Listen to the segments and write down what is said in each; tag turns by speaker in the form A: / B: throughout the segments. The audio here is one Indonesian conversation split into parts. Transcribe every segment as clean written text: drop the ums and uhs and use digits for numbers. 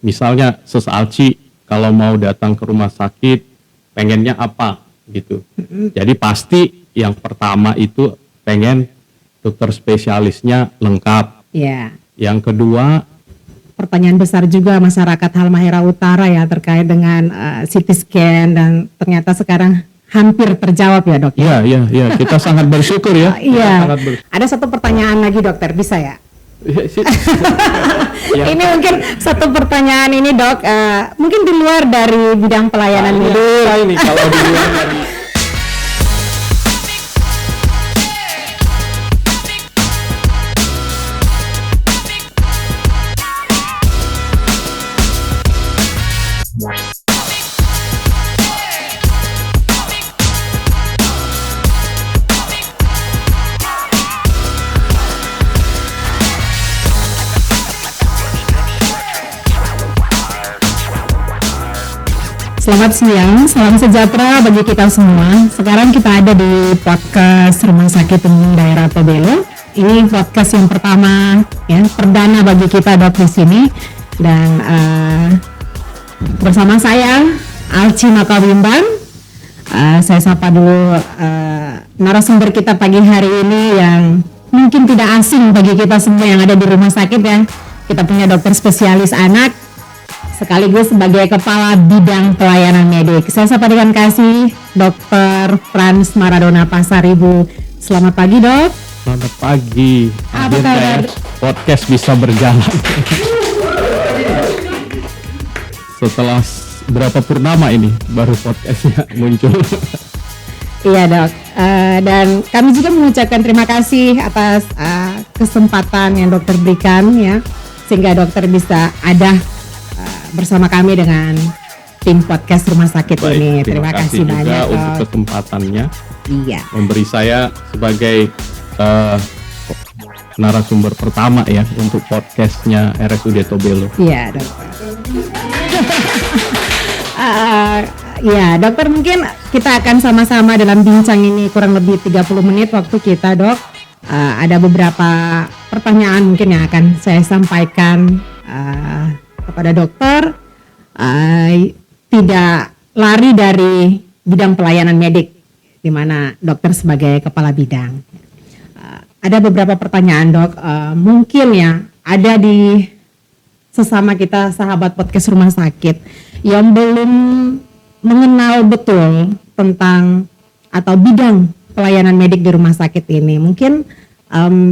A: Misalnya sesalci kalau mau datang ke rumah sakit pengennya apa gitu. Jadi pasti yang pertama itu pengen dokter spesialisnya lengkap.
B: Ya.
A: Yang kedua,
B: Pertanyaan besar juga masyarakat Halmahera Utara ya terkait dengan CT scan, dan ternyata sekarang hampir terjawab ya dok.
A: iya, kita sangat bersyukur ya.
B: Iya.
A: Sangat
B: Ada satu pertanyaan lagi dokter, bisa ya?
A: Ya.
B: Ini mungkin satu pertanyaan ini dok, mungkin di luar dari bidang pelayanan medik.
A: Ini kalau di luar dari
B: Selamat siang, salam sejahtera bagi kita semua. Sekarang kita ada di podcast Rumah Sakit Umum Daerah Tobelo. Ini podcast yang pertama, ya, perdana bagi kita dok di sini. Dan bersama saya Alci Makawimbang. Saya sapa dulu narasumber kita pagi hari ini yang mungkin tidak asing bagi kita semua yang ada di rumah sakit ya. Kita punya dokter spesialis anak, sekaligus sebagai Kepala Bidang Pelayanan Medik. Saya sapa dengan kasih Dr. Frans Maradona Pasaribu. Selamat pagi dok.
A: Selamat pagi.
B: Apa kabar?
A: Podcast bisa berjalan. Setelah berapa purnama ini baru podcastnya muncul.
B: Iya dok. Dan kami juga mengucapkan terima kasih atas kesempatan yang dokter berikan ya, sehingga dokter bisa ada bersama kami dengan tim podcast rumah sakit.
A: Baik,
B: ini. Terima kasih
A: juga
B: banyak
A: untuk
B: dok.
A: kesempatannya
B: Iya.
A: memberi saya sebagai narasumber pertama ya untuk podcastnya RSUD Tobelo.
B: Iya dokter. Ya dokter, mungkin kita akan sama-sama dalam bincang ini kurang lebih 30 menit waktu kita dok. Ada beberapa pertanyaan mungkin yang akan saya sampaikan kepada dokter, tidak lari dari bidang pelayanan medik, di mana dokter sebagai kepala bidang. Ada beberapa pertanyaan dok, mungkin ya ada di sesama kita sahabat podcast rumah sakit yang belum mengenal betul tentang atau bidang pelayanan medik di rumah sakit ini. Mungkin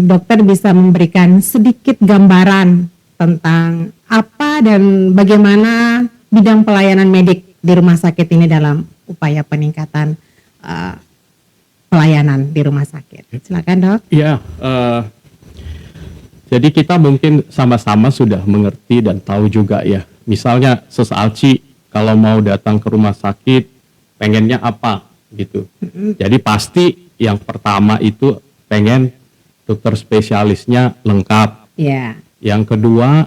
B: dokter bisa memberikan sedikit gambaran tentang apa dan bagaimana bidang pelayanan medik di rumah sakit ini dalam upaya peningkatan pelayanan di rumah sakit. Silakan dok.
A: Iya, jadi kita mungkin sama-sama sudah mengerti dan tahu juga ya. Misalnya sesalci kalau mau datang ke rumah sakit pengennya apa gitu. Jadi pasti yang pertama itu pengen dokter spesialisnya lengkap.
B: Ya.
A: Yang kedua,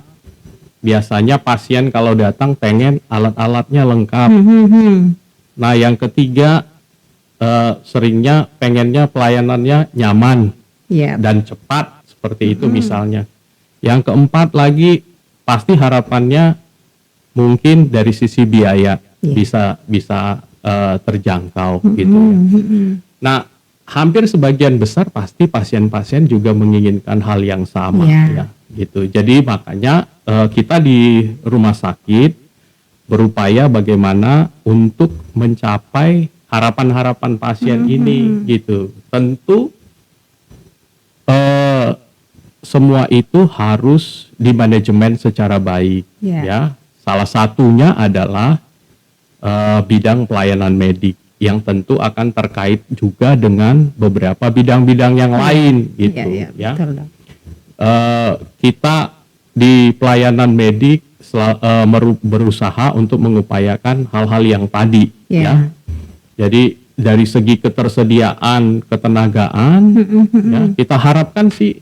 A: biasanya pasien kalau datang pengen alat-alatnya lengkap. Nah, yang ketiga, seringnya pengennya pelayanannya nyaman dan cepat, seperti itu misalnya. Yang keempat lagi, pasti harapannya mungkin dari sisi biaya bisa terjangkau gitu ya. Nah, hampir sebagian besar pasti pasien-pasien juga menginginkan hal yang sama ya. Gitu. Jadi makanya kita di rumah sakit berupaya bagaimana untuk mencapai harapan-harapan pasien ini gitu. Tentu semua itu harus dimanajemen secara baik ya. Salah satunya adalah bidang pelayanan medik yang tentu akan terkait juga dengan beberapa bidang-bidang yang lain gitu ya.
B: Betul,
A: Kita di pelayanan medik berusaha untuk mengupayakan hal-hal yang tadi ya. Jadi dari segi ketersediaan ketenagaan ya, kita harapkan sih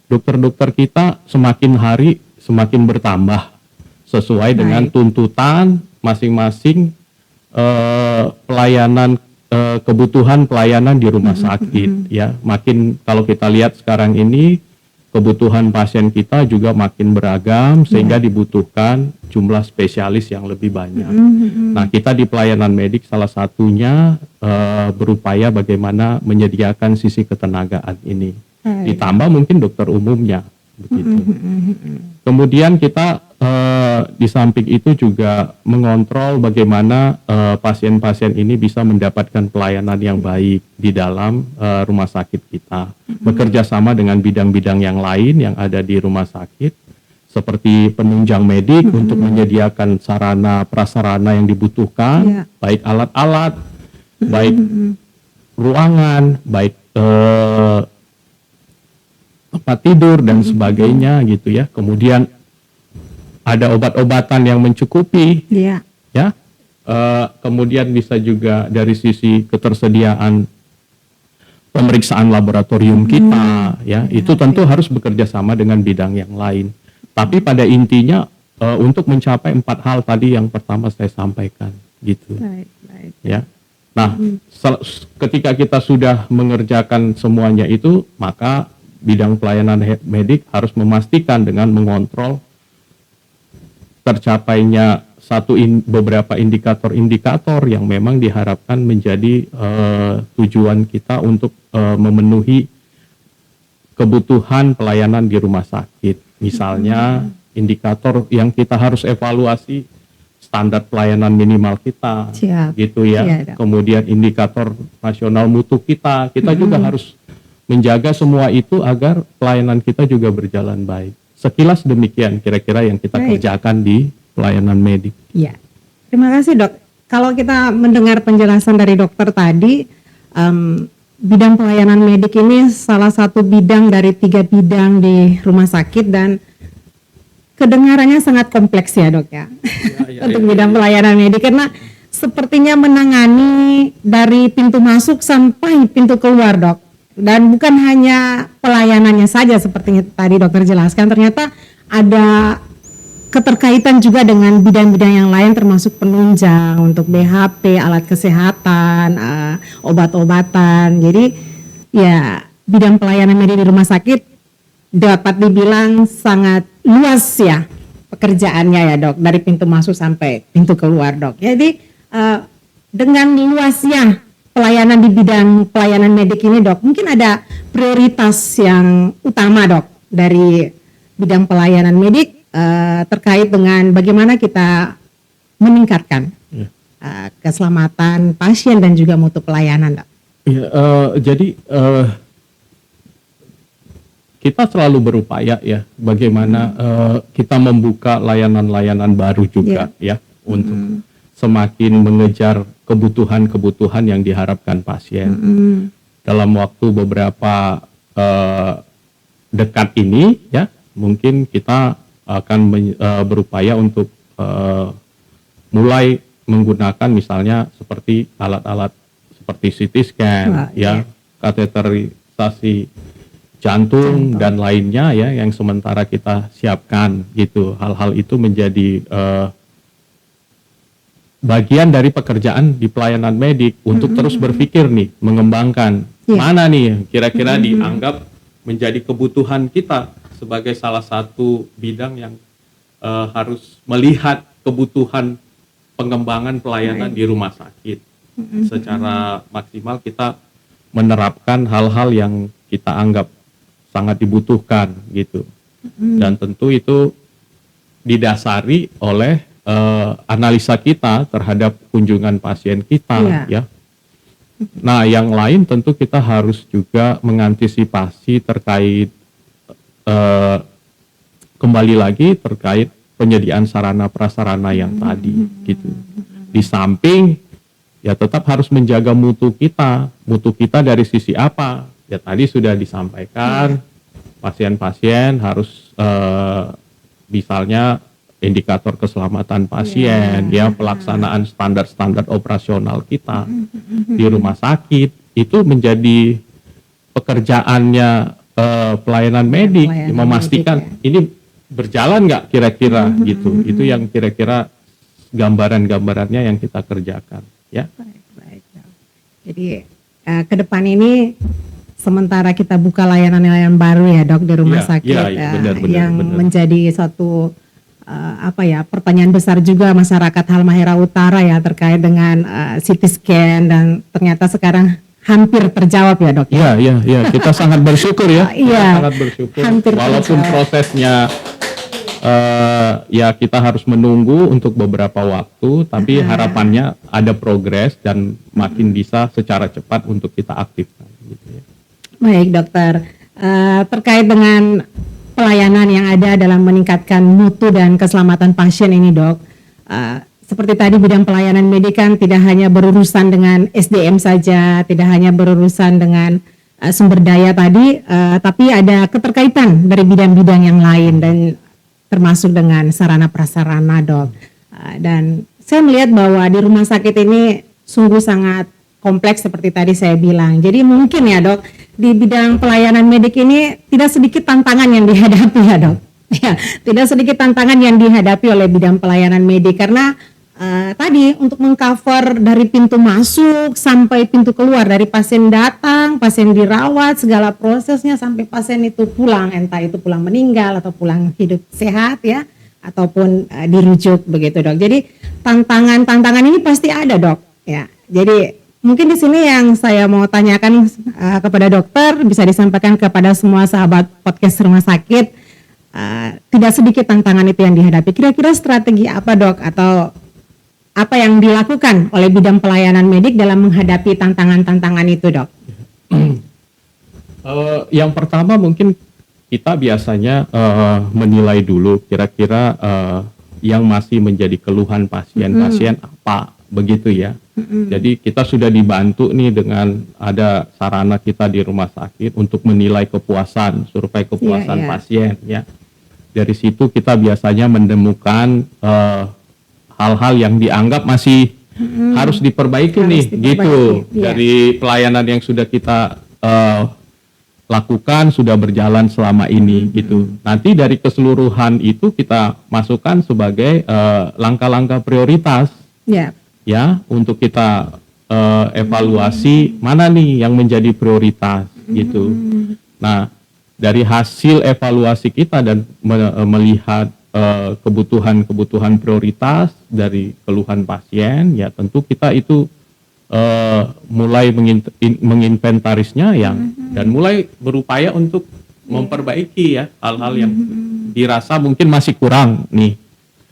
A: dokter-dokter kita semakin hari semakin bertambah sesuai dengan tuntutan masing-masing pelayanan kebutuhan pelayanan di rumah sakit ya. Makin kalau kita lihat sekarang ini kebutuhan pasien kita juga makin beragam sehingga dibutuhkan jumlah spesialis yang lebih banyak. Nah, kita di pelayanan medik salah satunya berupaya bagaimana menyediakan sisi ketenagaan ini. Ditambah mungkin dokter umumnya begitu. Kemudian kita di samping itu juga mengontrol bagaimana pasien-pasien ini bisa mendapatkan pelayanan yang baik di dalam rumah sakit kita. Bekerja sama dengan bidang-bidang yang lain yang ada di rumah sakit, seperti penunjang medik untuk menyediakan sarana prasarana yang dibutuhkan, baik alat-alat, baik ruangan, baik tempat tidur dan sebagainya gitu ya. Kemudian ada obat-obatan yang mencukupi, ya. Kemudian bisa juga dari sisi ketersediaan pemeriksaan laboratorium kita, ya. Itu tentu harus bekerja sama dengan bidang yang lain. Tapi pada intinya untuk mencapai 4 hal tadi yang pertama saya sampaikan, gitu, ya. Nah, ketika kita sudah mengerjakan semuanya itu, maka bidang pelayanan medik harus memastikan dengan mengontrol tercapainya beberapa indikator-indikator yang memang diharapkan menjadi tujuan kita untuk memenuhi kebutuhan pelayanan di rumah sakit. Misalnya indikator yang kita harus evaluasi standar pelayanan minimal kita, gitu ya. Kemudian indikator nasional mutu kita juga harus menjaga semua itu agar pelayanan kita juga berjalan baik. Sekilas demikian kira-kira yang kita kerjakan di pelayanan medik.
B: Ya, terima kasih dok. Kalau kita mendengar penjelasan dari dokter tadi, bidang pelayanan medik ini salah satu bidang dari 3 bidang di rumah sakit dan kedengarannya sangat kompleks ya dok ya, untuk bidang pelayanan medik karena sepertinya menangani dari pintu masuk sampai pintu keluar dok. Dan bukan hanya pelayanannya saja seperti tadi dokter jelaskan, ternyata ada keterkaitan juga dengan bidang-bidang yang lain termasuk penunjang untuk BHP, alat kesehatan, obat-obatan. Jadi ya bidang pelayanan medik di rumah sakit dapat dibilang sangat luas ya pekerjaannya ya dok, dari pintu masuk sampai pintu keluar dok. Jadi dengan luasnya pelayanan di bidang pelayanan medik ini dok, mungkin ada prioritas yang utama dok dari bidang pelayanan medik terkait dengan bagaimana kita meningkatkan keselamatan pasien dan juga mutu pelayanan dok.
A: Ya, jadi kita selalu berupaya ya bagaimana kita membuka layanan-layanan baru juga ya untuk semakin mengejar kebutuhan-kebutuhan yang diharapkan pasien. Dalam waktu beberapa dekat ini ya mungkin kita akan berupaya untuk mulai menggunakan misalnya seperti alat-alat seperti CT scan kateterisasi jantung dan lainnya ya yang sementara kita siapkan gitu. Hal-hal itu menjadi bagian dari pekerjaan di pelayanan medik untuk terus berpikir nih, mengembangkan mana nih kira-kira dianggap menjadi kebutuhan kita sebagai salah satu bidang yang harus melihat kebutuhan pengembangan pelayanan di rumah sakit. Secara maksimal kita menerapkan hal-hal yang kita anggap sangat dibutuhkan gitu. Dan tentu itu didasari oleh analisa kita terhadap kunjungan pasien kita ya. Nah, yang lain tentu kita harus juga mengantisipasi terkait kembali lagi terkait penyediaan sarana prasarana yang tadi gitu. Di samping ya tetap harus menjaga mutu kita. Mutu kita dari sisi apa? Ya tadi sudah disampaikan pasien-pasien harus misalnya indikator keselamatan pasien, ya pelaksanaan standar-standar operasional kita di rumah sakit itu menjadi pekerjaannya pelayanan medik, memastikan ini berjalan nggak kira-kira gitu. Itu yang kira-kira gambaran-gambarannya yang kita kerjakan, ya.
B: Baik. Jadi ke depan ini sementara kita buka layanan-layanan baru ya dok di rumah
A: Iya,
B: sakit
A: iya, iya, benar,
B: yang
A: benar.
B: menjadi satu pertanyaan besar juga masyarakat Halmahera Utara ya terkait dengan CT scan, dan ternyata sekarang hampir terjawab ya dok.
A: Iya, kita sangat bersyukur ya. Kita
B: Iya,
A: sangat bersyukur.
B: hampir
A: Walaupun
B: terjawab.
A: prosesnya ya kita harus menunggu untuk beberapa waktu, tapi harapannya ada progres dan makin bisa secara cepat untuk kita aktifkan. Gitu ya.
B: Baik dokter, terkait dengan pelayanan yang ada dalam meningkatkan mutu dan keselamatan pasien ini dok, seperti tadi bidang pelayanan medik kan tidak hanya berurusan dengan SDM saja, tidak hanya berurusan dengan sumber daya tadi, tapi ada keterkaitan dari bidang-bidang yang lain dan termasuk dengan sarana prasarana dok. Dan saya melihat bahwa di rumah sakit ini sungguh sangat kompleks seperti tadi saya bilang. Jadi mungkin ya dok, di bidang pelayanan medik ini tidak sedikit tantangan yang dihadapi ya dok. Ya, tidak sedikit tantangan yang dihadapi oleh bidang pelayanan medik karena tadi untuk mengcover dari pintu masuk sampai pintu keluar, dari pasien datang, pasien dirawat, segala prosesnya sampai pasien itu pulang, entah itu pulang meninggal atau pulang hidup sehat ya, ataupun dirujuk begitu dok. Jadi tantangan ini pasti ada dok ya. Jadi mungkin di sini yang saya mau tanyakan kepada dokter, bisa disampaikan kepada semua sahabat podcast rumah sakit, tidak sedikit tantangan itu yang dihadapi. Kira-kira strategi apa dok, atau apa yang dilakukan oleh bidang pelayanan medik dalam menghadapi tantangan-tantangan itu dok?
A: Yang pertama mungkin kita biasanya menilai dulu kira-kira yang masih menjadi keluhan pasien-pasien apa, begitu ya. Jadi kita sudah dibantu nih dengan ada sarana kita di rumah sakit untuk menilai kepuasan, survei kepuasan pasien ya. Dari situ kita biasanya menemukan hal-hal yang dianggap masih harus diperbaiki nih, gitu. Dari pelayanan yang sudah kita lakukan, sudah berjalan selama ini, gitu. Nanti dari keseluruhan itu kita masukkan sebagai langkah-langkah prioritas. Ya, untuk kita evaluasi mana nih yang menjadi prioritas gitu. Nah, dari hasil evaluasi kita dan melihat kebutuhan prioritas dari keluhan pasien, ya tentu kita itu mulai menginventarisnya dan mulai berupaya untuk memperbaiki ya hal-hal yang dirasa mungkin masih kurang nih.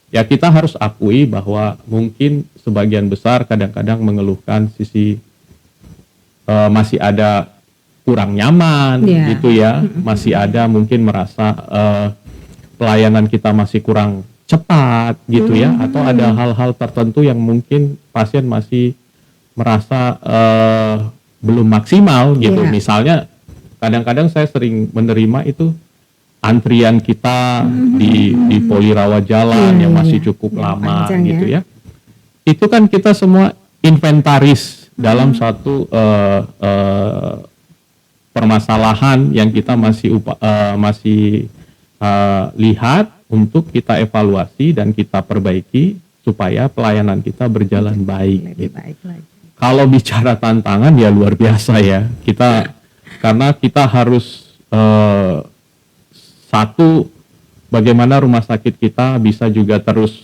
A: Ya kita harus akui bahwa mungkin sebagian besar kadang-kadang mengeluhkan sisi masih ada kurang nyaman gitu ya, masih ada mungkin merasa pelayanan kita masih kurang cepat gitu ya, atau ada hal-hal tertentu yang mungkin pasien masih merasa belum maksimal gitu. Misalnya kadang-kadang saya sering menerima itu antrian kita di poli rawat jalan yang masih cukup lama gitu ya. Itu kan kita semua inventaris dalam satu permasalahan yang kita masih lihat untuk kita evaluasi dan kita perbaiki supaya pelayanan kita berjalan baik. Gitu. Kalau bicara tantangan ya luar biasa ya. Karena kita harus satu, bagaimana rumah sakit kita bisa juga terus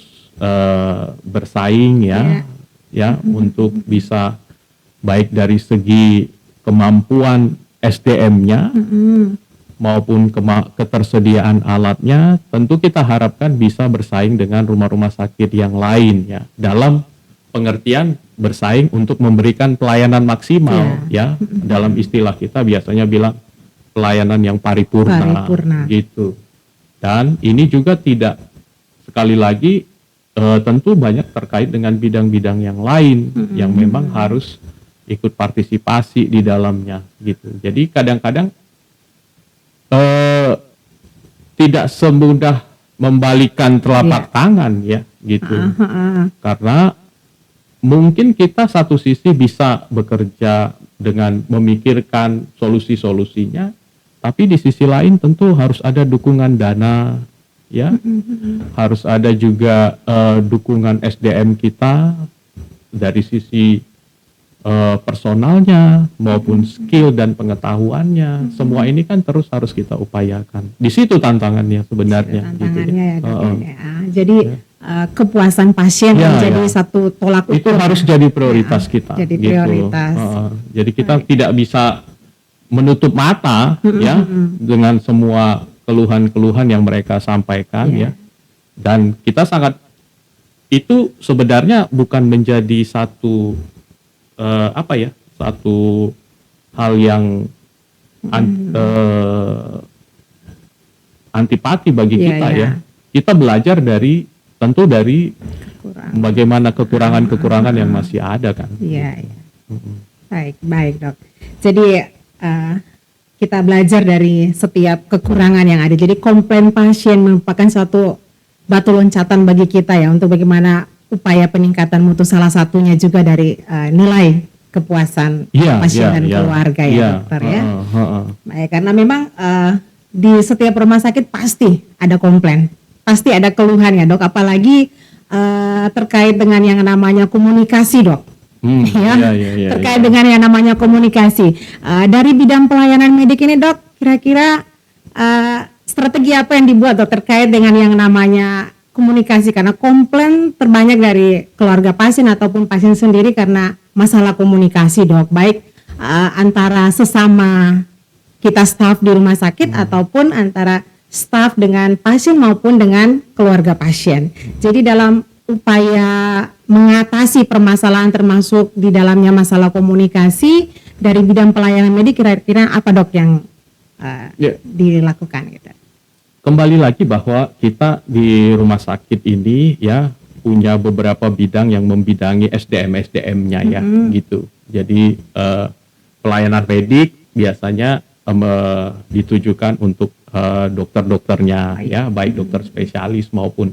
A: bersaing ya untuk bisa baik dari segi kemampuan SDM-nya maupun ketersediaan alatnya. Tentu kita harapkan bisa bersaing dengan rumah-rumah sakit yang lain ya, dalam pengertian bersaing untuk memberikan pelayanan maksimal ya. Dalam istilah kita biasanya bilang pelayanan yang paripurna. Gitu. Dan ini juga tidak, sekali lagi tentu banyak terkait dengan bidang-bidang yang lain yang memang harus ikut partisipasi di dalamnya gitu. Jadi kadang-kadang tidak semudah membalikan telapak tangan ya gitu. Karena mungkin kita satu sisi bisa bekerja dengan memikirkan solusi-solusinya, tapi di sisi lain tentu harus ada dukungan dana ya. Harus ada juga dukungan SDM kita dari sisi personalnya maupun skill dan pengetahuannya, semua ini kan terus harus kita upayakan. Di situ tantangannya sebenarnya.
B: Tantangannya ya, Dok, ya. Jadi kepuasan pasien menjadi satu tolak ukur.
A: Itu harus jadi prioritas kita.
B: Jadi prioritas.
A: Jadi kita tidak bisa menutup mata ya dengan semua keluhan-keluhan yang mereka sampaikan ya. Dan kita sangat, itu sebenarnya bukan menjadi satu satu hal yang antipati bagi kita ya. Kita belajar tentu dari bagaimana kekurangan-kekurangan yang masih ada kan.
B: Iya. Baik Dok. Jadi kita belajar dari setiap kekurangan yang ada. Jadi komplain pasien merupakan suatu batu loncatan bagi kita ya, untuk bagaimana upaya peningkatan mutu, salah satunya juga dari nilai kepuasan pasien dan keluarga ya dokter ya. Baik, karena memang di setiap rumah sakit pasti ada komplain, pasti ada keluhan ya Dok, apalagi terkait dengan yang namanya komunikasi Dok. Terkait dengan yang namanya komunikasi. Dari bidang pelayanan medik ini Dok, kira-kira strategi apa yang dibuat Dok terkait dengan yang namanya komunikasi, karena komplain terbanyak dari keluarga pasien ataupun pasien sendiri karena masalah komunikasi Dok, baik antara sesama kita staf di rumah sakit ataupun antara staf dengan pasien maupun dengan keluarga pasien. Jadi dalam upaya mengatasi permasalahan termasuk di dalamnya masalah komunikasi dari bidang pelayanan medik, kira-kira apa Dok yang dilakukan gitu?
A: Kembali lagi bahwa kita di rumah sakit ini ya punya beberapa bidang yang membidangi SDM-nya ya gitu. Jadi pelayanan medik biasanya ditujukan untuk dokter-dokternya ya, baik dokter spesialis maupun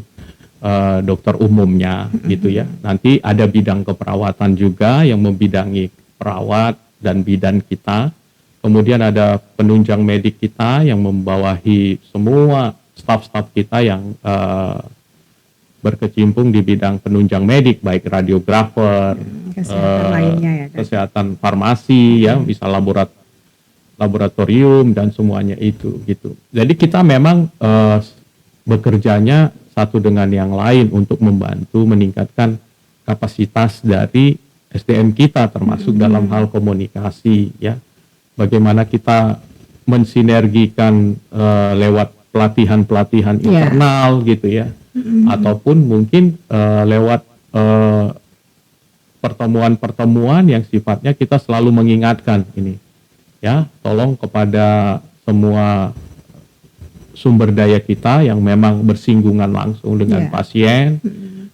A: dokter umumnya gitu ya. Nanti ada bidang keperawatan juga yang membidangi perawat dan bidan kita. Kemudian ada penunjang medik kita yang membawahi semua staf-staf kita yang berkecimpung di bidang penunjang medik, baik radiografer,
B: kesehatan lainnya ya,
A: kesehatan farmasi ya, bisa laboratorium dan semuanya itu gitu. Jadi kita memang bekerjanya satu dengan yang lain untuk membantu meningkatkan kapasitas dari SDM kita, termasuk dalam hal komunikasi ya. Bagaimana kita mensinergikan lewat pelatihan-pelatihan internal gitu ya, ataupun mungkin lewat pertemuan-pertemuan yang sifatnya kita selalu mengingatkan ini ya, tolong kepada semua sumber daya kita yang memang bersinggungan langsung dengan pasien,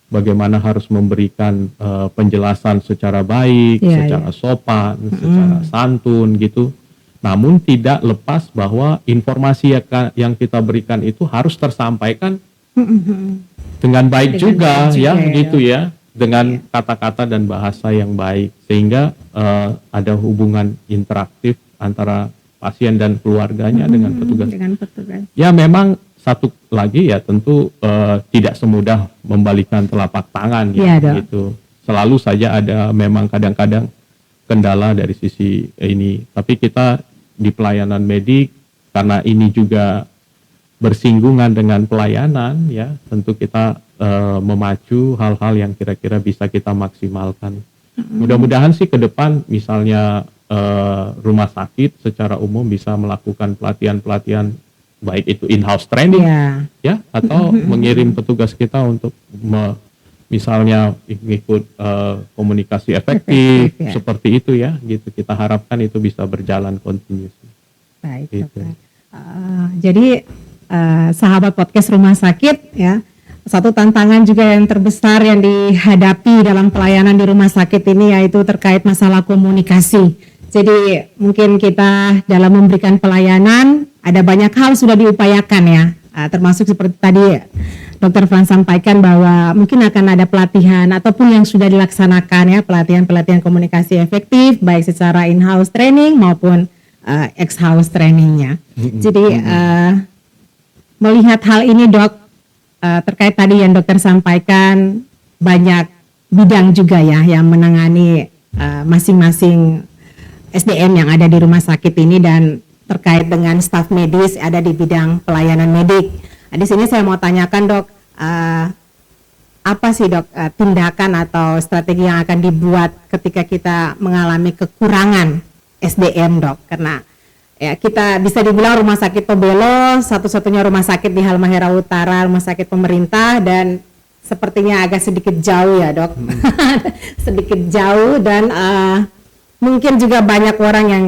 A: bagaimana harus memberikan penjelasan secara baik, secara sopan, secara santun gitu. Namun tidak lepas bahwa informasi yang kita berikan itu harus tersampaikan dengan baik juga ya, gitu ya, dengan kata-kata dan bahasa yang baik, sehingga ada hubungan interaktif antara pasien dan keluarganya dengan petugas. Ya memang satu lagi ya tentu tidak semudah membalikan telapak tangan ya, gitu. Selalu saja ada memang kadang-kadang kendala dari sisi ini. Tapi kita di pelayanan medik, karena ini juga bersinggungan dengan pelayanan ya, tentu kita memacu hal-hal yang kira-kira bisa kita maksimalkan. Mudah-mudahan sih ke depan misalnya rumah sakit secara umum bisa melakukan pelatihan-pelatihan, baik itu in-house training ya, atau mengirim petugas kita untuk misalnya ikut komunikasi efektif seperti itu ya, gitu. Kita harapkan itu bisa berjalan kontinus.
B: Baik, gitu. Jadi sahabat podcast rumah sakit ya, satu tantangan juga yang terbesar yang dihadapi dalam pelayanan di rumah sakit ini yaitu terkait masalah komunikasi. Jadi mungkin kita dalam memberikan pelayanan ada banyak hal sudah diupayakan ya, termasuk seperti tadi Dr. Frans sampaikan bahwa mungkin akan ada pelatihan ataupun yang sudah dilaksanakan ya, pelatihan-pelatihan komunikasi efektif baik secara in-house training maupun ex-house trainingnya. Jadi melihat hal ini Dok, terkait tadi yang dokter sampaikan, banyak bidang juga ya yang menangani masing-masing SDM yang ada di rumah sakit ini dan terkait dengan staf medis ada di bidang pelayanan medik. Di sini saya mau tanyakan dok, apa sih dok tindakan atau strategi yang akan dibuat ketika kita mengalami kekurangan SDM dok? Karena ya kita bisa dibilang rumah sakit Tobelo satu-satunya rumah sakit di Halmahera Utara, rumah sakit pemerintah, dan sepertinya agak sedikit jauh ya dok, sedikit jauh, dan mungkin juga banyak orang yang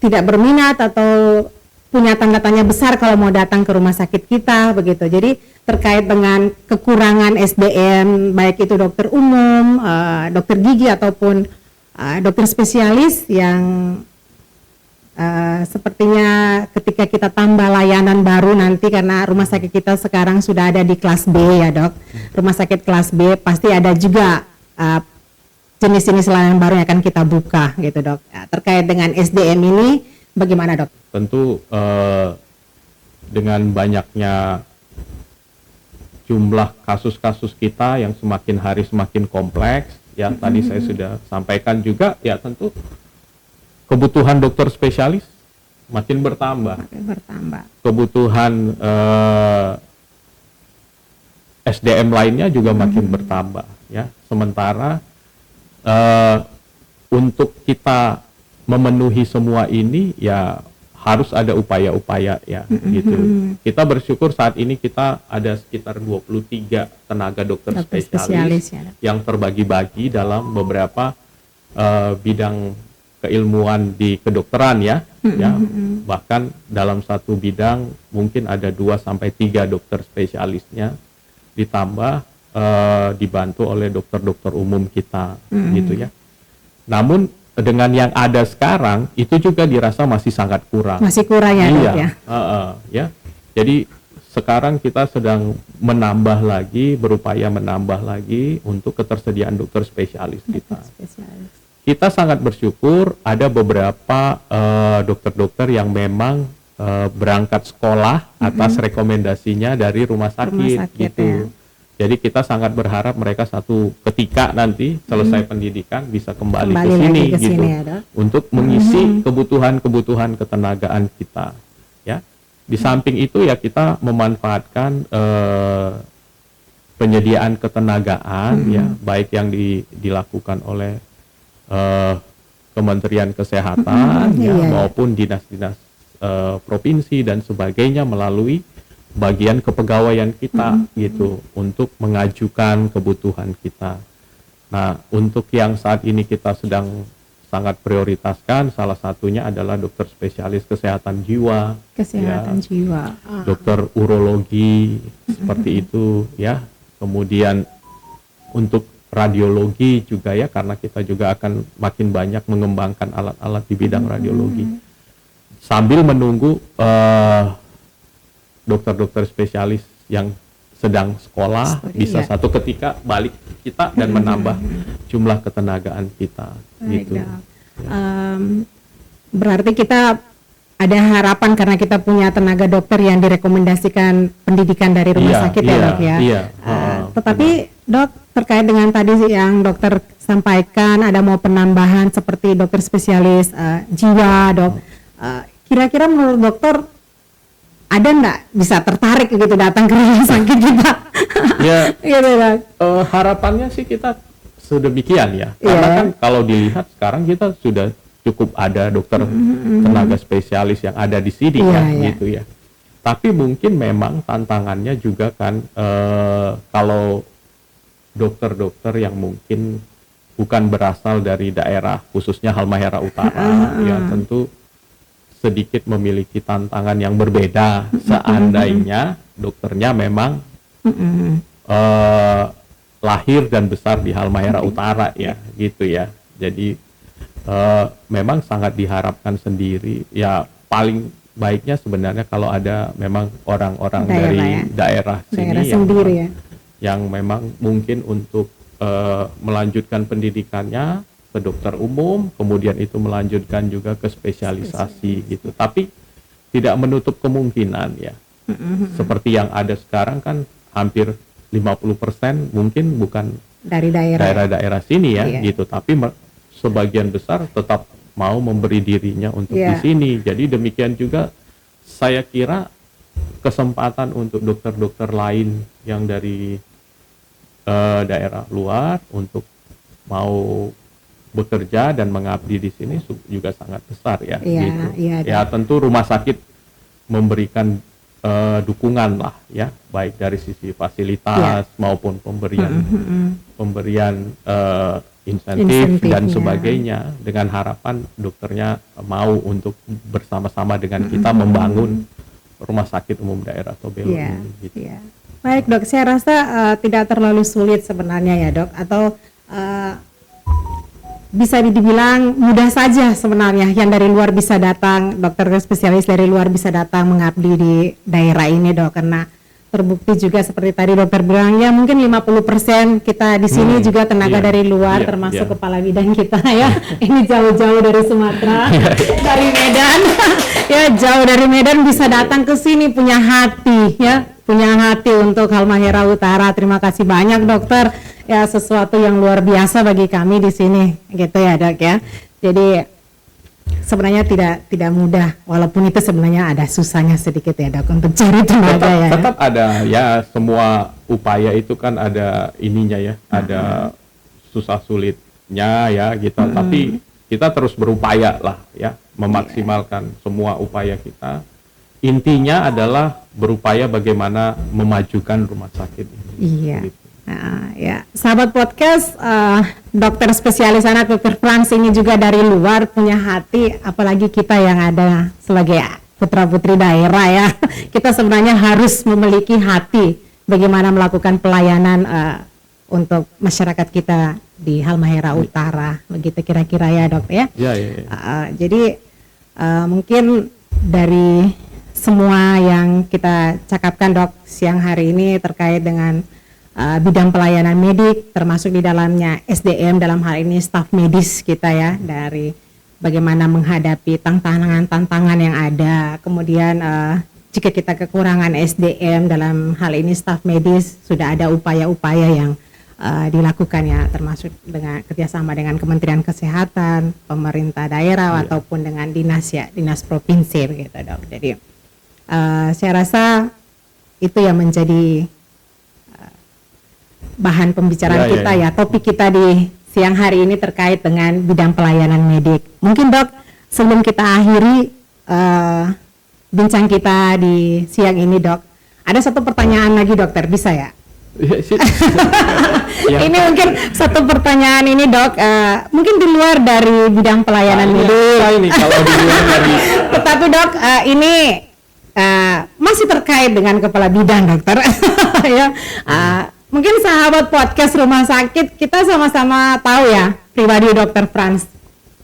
B: tidak berminat atau punya tanda tanya besar kalau mau datang ke rumah sakit kita begitu. Jadi terkait dengan kekurangan SDM baik itu dokter umum, dokter gigi ataupun dokter spesialis yang sepertinya ketika kita tambah layanan baru nanti, karena rumah sakit kita sekarang sudah ada di kelas B ya dok, rumah sakit kelas B pasti ada juga jenis-jenis layanan baru yang akan kita buka gitu dok. Terkait dengan SDM ini bagaimana dok?
A: Tentu dengan banyaknya jumlah kasus-kasus kita yang semakin hari semakin kompleks ya, tadi saya sudah sampaikan juga ya, tentu kebutuhan dokter spesialis makin bertambah. Kebutuhan SDM lainnya juga makin bertambah ya. Sementara untuk kita memenuhi semua ini ya harus ada upaya-upaya ya gitu. Kita bersyukur saat ini kita ada sekitar 23 tenaga dokter spesialis ya, yang terbagi-bagi dalam beberapa bidang keilmuan di kedokteran ya, bahkan dalam satu bidang mungkin ada 2 sampai 3 dokter spesialisnya, ditambah dibantu oleh dokter-dokter umum kita gitu ya. Namun dengan yang ada sekarang itu juga dirasa masih sangat kurang. Masih kurang ya, dok ya. Ya. Jadi sekarang kita sedang menambah lagi, berupaya menambah lagi untuk ketersediaan dokter spesialis kita. Kita sangat bersyukur ada beberapa dokter-dokter yang memang berangkat sekolah atas rekomendasinya dari rumah sakit gitu. Ya. Jadi kita sangat berharap mereka satu ketika nanti selesai pendidikan bisa kembali ke sini gitu ya, untuk mengisi kebutuhan-kebutuhan ketenagaan kita. Ya, di samping itu ya kita memanfaatkan penyediaan ketenagaan ya, baik yang dilakukan oleh Kementerian Kesehatan ya, maupun dinas-dinas provinsi dan sebagainya melalui bagian kepegawaian kita gitu untuk mengajukan kebutuhan kita. Nah, untuk yang saat ini kita sedang sangat prioritaskan, salah satunya adalah dokter spesialis kesehatan jiwa, jiwa, dokter urologi seperti itu ya. Kemudian untuk radiologi juga ya, karena kita juga akan makin banyak mengembangkan alat-alat di bidang radiologi. Sambil menunggu dokter-dokter spesialis yang sedang sekolah bisa satu ketika balik kita dan menambah jumlah ketenagaan kita. Baik, gitu.
B: Berarti kita ada harapan karena kita punya tenaga dokter yang direkomendasikan pendidikan dari rumah sakit ya dok ya. Tetapi dok, terkait dengan tadi yang dokter sampaikan ada mau penambahan seperti dokter spesialis jiwa dok. Kira-kira menurut dokter ada nggak bisa tertarik gitu datang ke rumah sakit kita?
A: Ya, gitu, harapannya sih kita sedemikian ya. Karena kan kalau dilihat sekarang kita sudah cukup ada dokter tenaga spesialis yang ada di sini gitu ya. Tapi mungkin memang tantangannya juga kan kalau dokter-dokter yang mungkin bukan berasal dari daerah khususnya Halmahera Utara ya tentu sedikit memiliki tantangan yang berbeda seandainya dokternya memang lahir dan besar di Halmahera Utara ya gitu ya. Jadi memang sangat diharapkan sendiri ya, paling baiknya sebenarnya kalau ada memang orang-orang dari daerah sini yang memang mungkin untuk melanjutkan pendidikannya ke dokter umum, kemudian itu melanjutkan juga ke spesialisasi gitu. Tapi tidak menutup kemungkinan ya. Seperti yang ada sekarang kan hampir 50% mungkin bukan dari daerah-daerah sini ya gitu, tapi sebagian besar tetap mau memberi dirinya untuk di
B: Iya.
A: sini. Jadi demikian juga saya kira kesempatan untuk dokter-dokter lain yang dari daerah luar untuk mau bekerja dan mengabdi di sini juga sangat besar ya.
B: Iya,
A: Gitu.
B: iya,
A: Ya tentu rumah sakit memberikan dukungan lah ya, baik dari sisi fasilitas maupun pemberian insentif dan
B: Insentifnya.
A: sebagainya, dengan harapan dokternya mau untuk bersama-sama dengan kita membangun rumah sakit umum daerah Tobelo
B: Iya,
A: ini. Gitu.
B: iya. Baik dok, saya rasa tidak terlalu sulit sebenarnya ya dok, atau bisa dibilang mudah saja sebenarnya yang dari luar bisa datang, dokter spesialis dari luar bisa datang mengabdi di daerah ini dok, karena terbukti juga seperti tadi dokter bilang ya mungkin 50% kita di sini juga tenaga
A: Iya,
B: dari luar
A: iya,
B: termasuk
A: iya.
B: kepala bidang kita ya. Ini jauh-jauh dari Sumatera, dari Medan. Ya jauh dari Medan bisa datang ke sini, punya hati ya, punya hati untuk Halmahera Utara. Terima kasih banyak dokter, ya sesuatu yang luar biasa bagi kami di sini gitu ya dok ya. Jadi sebenarnya tidak mudah, walaupun itu sebenarnya ada susahnya sedikit ya dok untuk cari tenaga ya.
A: Tetap ada ya, semua upaya itu kan ada ininya ya, ada susah sulitnya ya kita, tapi kita terus berupaya lah ya, memaksimalkan semua upaya kita. Intinya adalah berupaya bagaimana memajukan rumah sakit ini.
B: Iya.
A: Gitu.
B: Ya, sahabat podcast, dokter spesialis anak Dr. Frans ini juga dari luar punya hati, apalagi kita yang ada sebagai putra-putri daerah ya. Kita sebenarnya harus memiliki hati bagaimana melakukan pelayanan untuk masyarakat kita di Halmahera Utara, begitu kira-kira ya dok ya.
A: Ya, ya, ya.
B: Jadi mungkin dari semua yang kita cakapkan dok siang hari ini terkait dengan bidang pelayanan medik, termasuk di dalamnya SDM, dalam hal ini staf medis kita ya, dari bagaimana menghadapi tantangan-tantangan yang ada, kemudian jika kita kekurangan SDM dalam hal ini staf medis, sudah ada upaya-upaya yang dilakukan ya, termasuk dengan kerjasama dengan Kementerian Kesehatan, pemerintah daerah ataupun dengan dinas provinsi gitu dok. Jadi saya rasa itu yang menjadi bahan pembicaraan kita ya. Topik kita di siang hari ini terkait dengan bidang pelayanan medik. Mungkin dok, sebelum kita akhiri bincang kita di siang ini dok, ada satu pertanyaan lagi dokter, bisa ya? Ini mungkin satu pertanyaan ini dok, mungkin di luar dari bidang pelayanan medik.
A: Ini kalau di luar dari
B: Tetapi dok, ini masih terkait dengan kepala bidang dokter. Ya, mungkin sahabat podcast rumah sakit kita sama-sama tahu ya pribadi dokter Frans.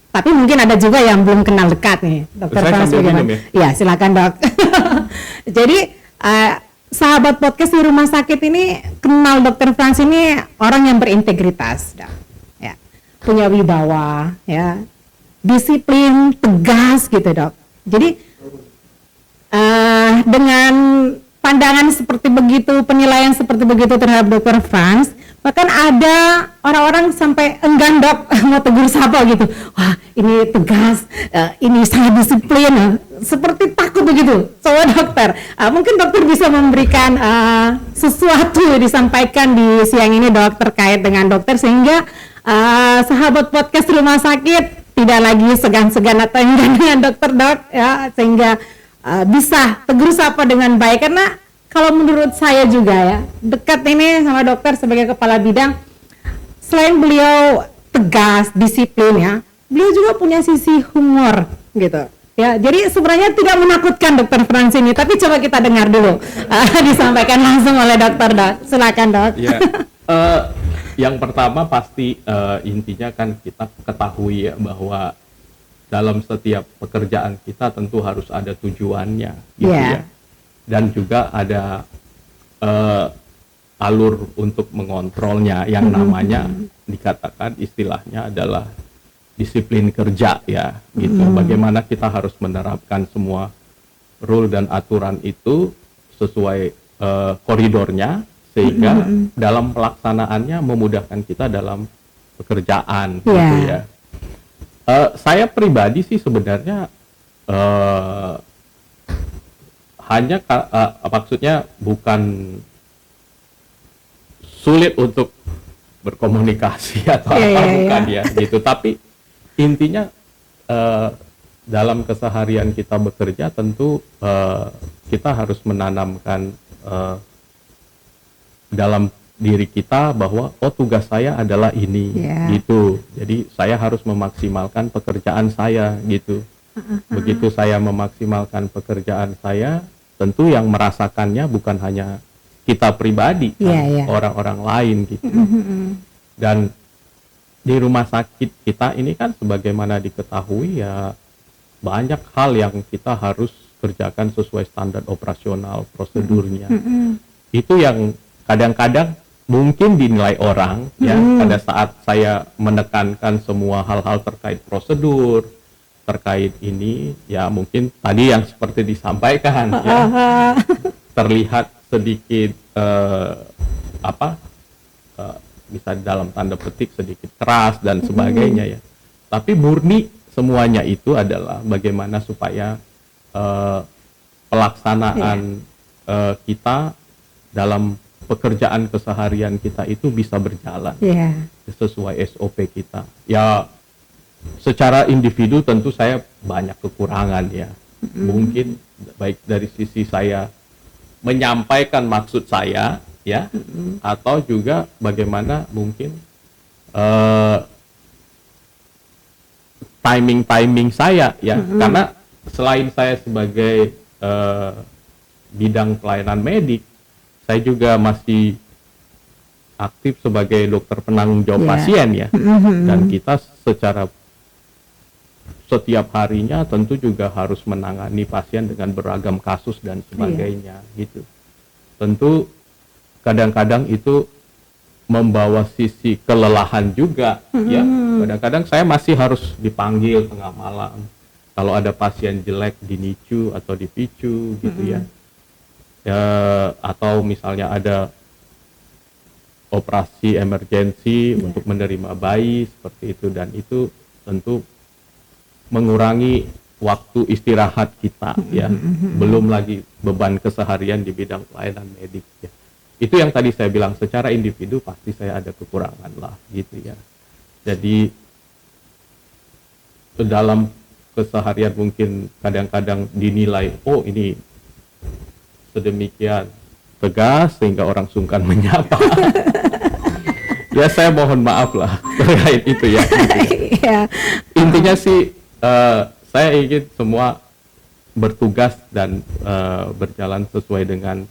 B: Tapi mungkin ada juga yang belum kenal dekat nih dokter
A: Saya
B: Frans
A: sambil
B: bagaimana?
A: minum ya?
B: Iya silakan dok. Jadi sahabat podcast di rumah sakit ini kenal dokter Frans ini orang yang berintegritas, dok. Ya, punya wibawa, ya, disiplin, tegas gitu dok. Jadi dengan pandangan seperti begitu, penilaian seperti begitu terhadap dokter Frans, bahkan ada orang-orang sampai enggan dok mau tegur sapa gitu. Wah ini tegas, ini sangat disiplin, seperti takut begitu. Soal dokter, mungkin dokter bisa memberikan sesuatu yang disampaikan di siang ini dok terkait dengan dokter, sehingga sahabat podcast rumah sakit tidak lagi segan-segan atau enggan dengan dokter dok ya, sehingga bisa tegur sapa dengan baik. Karena kalau menurut saya juga ya, dekat ini sama dokter sebagai kepala bidang, selain beliau tegas, disiplin ya, beliau juga punya sisi humor gitu ya. Jadi sebenarnya tidak menakutkan dokter Frans ini, tapi coba kita dengar dulu disampaikan langsung oleh dokter dok. Silakan dok.
A: ya, yang pertama pasti intinya kan kita ketahui ya, bahwa dalam setiap pekerjaan kita tentu harus ada tujuannya gitu ya, dan juga ada alur untuk mengontrolnya yang namanya dikatakan istilahnya adalah disiplin kerja ya gitu. Bagaimana kita harus menerapkan semua rule dan aturan itu sesuai koridornya, sehingga dalam pelaksanaannya memudahkan kita dalam pekerjaan gitu ya. Saya pribadi sih sebenarnya hanya maksudnya bukan sulit untuk berkomunikasi atau bukan ya gitu, tapi intinya dalam keseharian kita bekerja tentu kita harus menanamkan dalam diri kita bahwa tugas saya adalah ini gitu, jadi saya harus memaksimalkan pekerjaan saya gitu. Begitu saya memaksimalkan pekerjaan saya, tentu yang merasakannya bukan hanya kita pribadi, orang-orang lain gitu. Dan di rumah sakit kita ini kan sebagaimana diketahui ya, banyak hal yang kita harus kerjakan sesuai standar operasional prosedurnya. Itu yang kadang-kadang mungkin dinilai orang ya, pada saat saya menekankan semua hal-hal terkait prosedur, terkait ini ya, mungkin tadi yang seperti disampaikan ya, terlihat sedikit bisa dalam tanda petik sedikit keras dan sebagainya ya, tapi murni semuanya itu adalah bagaimana supaya pelaksanaan kita dalam pekerjaan keseharian kita itu bisa berjalan sesuai SOP kita ya. Secara individu tentu saya banyak kekurangan ya, mungkin baik dari sisi saya menyampaikan maksud saya ya, atau juga bagaimana mungkin timing saya ya, karena selain saya sebagai bidang pelayanan medik, saya juga masih aktif sebagai dokter penanggung jawab pasien ya, dan kita secara setiap harinya tentu juga harus menangani pasien dengan beragam kasus dan sebagainya gitu. Tentu kadang-kadang itu membawa sisi kelelahan juga ya. Kadang-kadang saya masih harus dipanggil tengah malam kalau ada pasien jelek di NICU atau di PICU gitu ya. Atau misalnya ada operasi emergensi untuk menerima bayi seperti itu, dan itu tentu mengurangi waktu istirahat kita ya, belum lagi beban keseharian di bidang pelayanan medik ya. Itu yang tadi saya bilang, secara individu pasti saya ada kekurangan lah gitu ya. Jadi dalam keseharian mungkin kadang-kadang dinilai ini sedemikian tegas sehingga orang sungkan menyapa. Ya saya mohon maaf lah terkait itu ya gitu ya. Intinya sih saya ingin semua bertugas dan berjalan sesuai dengan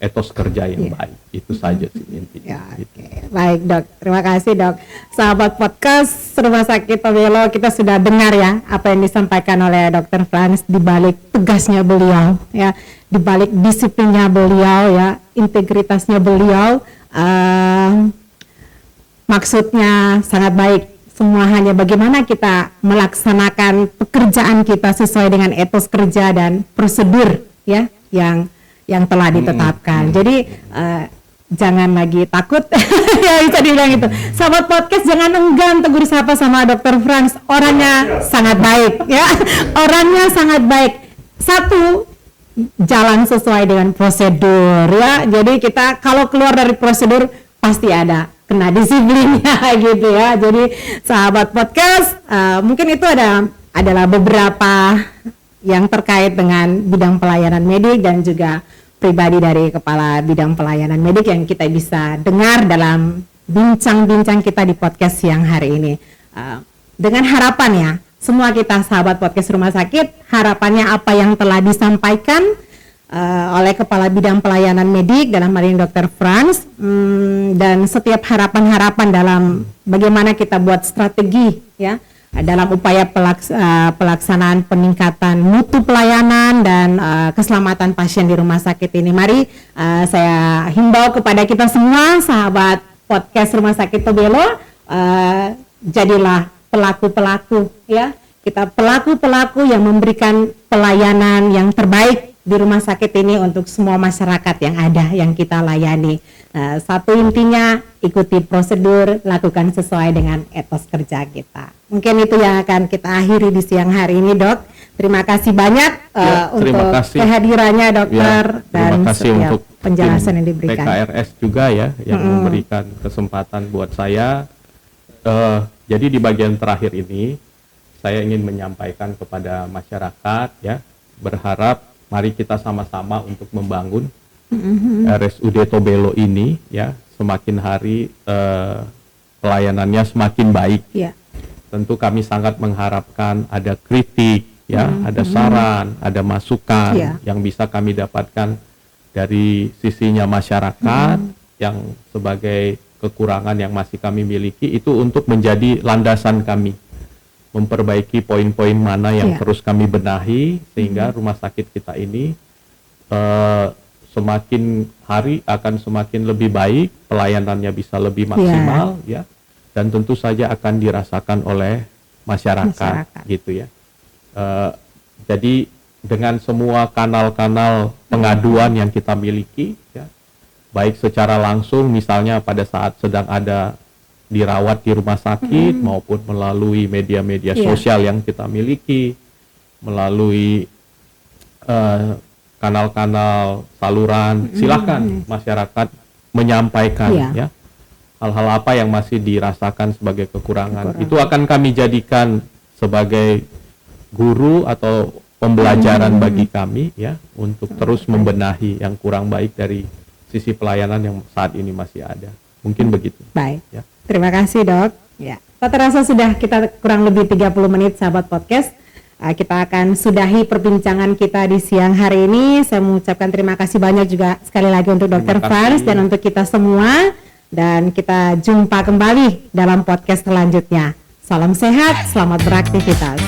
A: etos kerja yang baik. Itu saja sih intinya.
B: Baik Dok, terima kasih Dok. Sahabat podcast Rumah Sakit Tobelo, kita sudah dengar ya apa yang disampaikan oleh Dr. Frans, di balik tegasnya beliau ya, di balik disiplinnya beliau ya, integritasnya beliau, maksudnya sangat baik. Semua hanya bagaimana kita melaksanakan pekerjaan kita sesuai dengan etos kerja dan prosedur ya yang telah ditetapkan. Jadi jangan lagi takut ya, bisa dibilang itu. Sahabat podcast, jangan enggan tegur sapa sama Dr. Frans. Orangnya sangat baik ya. Orangnya sangat baik. Satu, jalan sesuai dengan prosedur ya. Jadi kita kalau keluar dari prosedur pasti ada kena disiplinnya gitu ya. Jadi sahabat podcast, mungkin itu adalah beberapa yang terkait dengan bidang pelayanan medik dan juga pribadi dari Kepala Bidang Pelayanan Medik yang kita bisa dengar dalam bincang-bincang kita di podcast siang hari ini. Dengan harapan ya, semua kita sahabat podcast Rumah Sakit, harapannya apa yang telah disampaikan oleh Kepala Bidang Pelayanan Medik dalam hal ini Dr. Frans, dan setiap harapan-harapan dalam bagaimana kita buat strategi ya dalam upaya pelaksanaan peningkatan mutu pelayanan dan keselamatan pasien di rumah sakit ini. Mari saya himbau kepada kita semua sahabat podcast Rumah Sakit Tobelo, jadilah pelaku-pelaku ya. Kita pelaku-pelaku yang memberikan pelayanan yang terbaik di rumah sakit ini untuk semua masyarakat yang ada, yang kita layani. Satu intinya, ikuti prosedur, lakukan sesuai dengan etos kerja kita. Mungkin itu yang akan kita akhiri di siang hari ini, Dok. Terima kasih banyak untuk kehadirannya, Dokter, dan
A: terima kasih untuk
B: penjelasan yang diberikan.
A: PKRS juga ya, yang memberikan kesempatan buat saya. Jadi di bagian terakhir ini, saya ingin menyampaikan kepada masyarakat ya, berharap mari kita sama-sama untuk membangun RSUD Tobelo ini ya, semakin hari pelayanannya semakin baik.
B: Yeah.
A: Tentu kami sangat mengharapkan ada kritik ya, ada saran, ada masukan yang bisa kami dapatkan dari sisinya masyarakat yang sebagai kekurangan yang masih kami miliki itu untuk menjadi landasan kami memperbaiki poin-poin mana yang terus kami benahi sehingga rumah sakit kita ini semakin hari akan semakin lebih baik, pelayanannya bisa lebih maksimal ya, dan tentu saja akan dirasakan oleh masyarakat. Gitu ya. Jadi dengan semua kanal-kanal pengaduan yang kita miliki ya, baik secara langsung misalnya pada saat sedang ada dirawat di rumah sakit maupun melalui media-media sosial yang kita miliki, melalui kanal-kanal saluran, silakan masyarakat menyampaikan ya hal-hal apa yang masih dirasakan sebagai kekurangan. Itu akan kami jadikan sebagai guru atau pembelajaran bagi kami ya, untuk terus membenahi yang kurang baik dari sisi pelayanan yang saat ini masih ada. Mungkin begitu.
B: Baik.
A: Ya.
B: Terima kasih, Dok. Ya. Tak terasa sudah kita kurang lebih 30 menit sahabat podcast. Kita akan sudahi perbincangan kita di siang hari ini. Saya mengucapkan terima kasih banyak juga sekali lagi untuk Dr. Fars dan untuk kita semua. Dan kita jumpa kembali dalam podcast selanjutnya. Salam sehat, selamat beraktivitas.